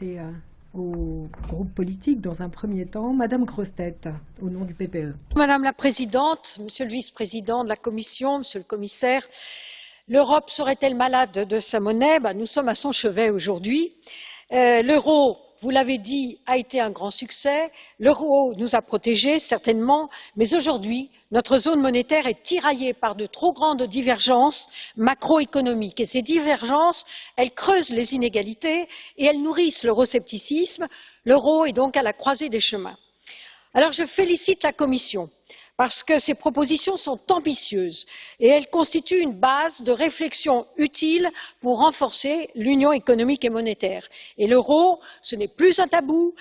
passer au groupe politique dans un premier temps. Madame Grossetête, au nom du PPE. Madame la Présidente, Monsieur le Vice-président de la Commission, Monsieur le Commissaire, l'Europe serait-elle malade de sa monnaie? Nous sommes à son chevet aujourd'hui. L'euro, vous l'avez dit, a été un grand succès. L'euro nous a protégés, certainement, mais aujourd'hui, notre zone monétaire est tiraillée par de trop grandes divergences macroéconomiques. Et ces divergences, elles creusent les inégalités et elles nourrissent l'euroscepticisme. L'euro est donc à la croisée des chemins. Alors je félicite la Commission parce que ces propositions sont ambitieuses et elles constituent une base de réflexion utile pour renforcer l'union économique et monétaire. Et l'euro, ce n'est plus un tabou,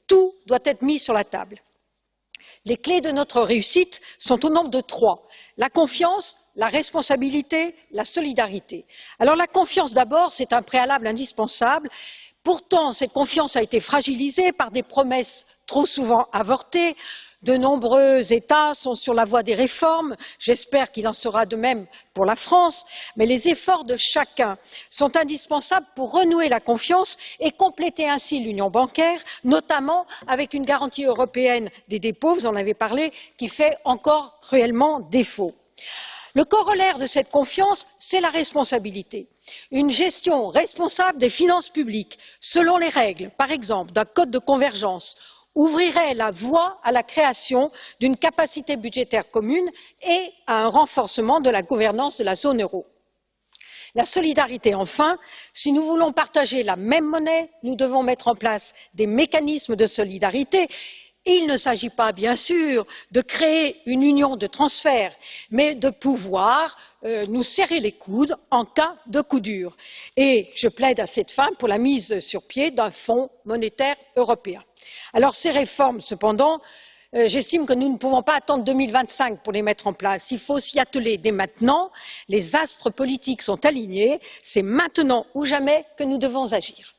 tout doit être mis sur la table. Les clés de notre réussite sont au nombre de 3. La confiance, la responsabilité, la solidarité. Alors la confiance d'abord, c'est un préalable indispensable. Pourtant, cette confiance a été fragilisée par des promesses trop souvent avortées. De nombreux États sont sur la voie des réformes. J'espère qu'il en sera de même pour la France. Mais les efforts de chacun sont indispensables pour renouer la confiance et compléter ainsi l'union bancaire, notamment avec une garantie européenne des dépôts, vous en avez parlé, qui fait encore cruellement défaut. Le corollaire de cette confiance, c'est la responsabilité. Une gestion responsable des finances publiques, selon les règles, par exemple, d'un code de convergence, ouvrirait la voie à la création d'une capacité budgétaire commune et à un renforcement de la gouvernance de la zone euro. La solidarité, enfin, si nous voulons partager la même monnaie, nous devons mettre en place des mécanismes de solidarité. Il ne s'agit pas, bien sûr, de créer une union de transfert, mais de pouvoir nous serrer les coudes en cas de coup dur. Et je plaide à cette fin pour la mise sur pied d'un fonds monétaire européen. Alors ces réformes, cependant, j'estime que nous ne pouvons pas attendre 2025 pour les mettre en place. Il faut s'y atteler dès maintenant. Les astres politiques sont alignés. C'est maintenant ou jamais que nous devons agir.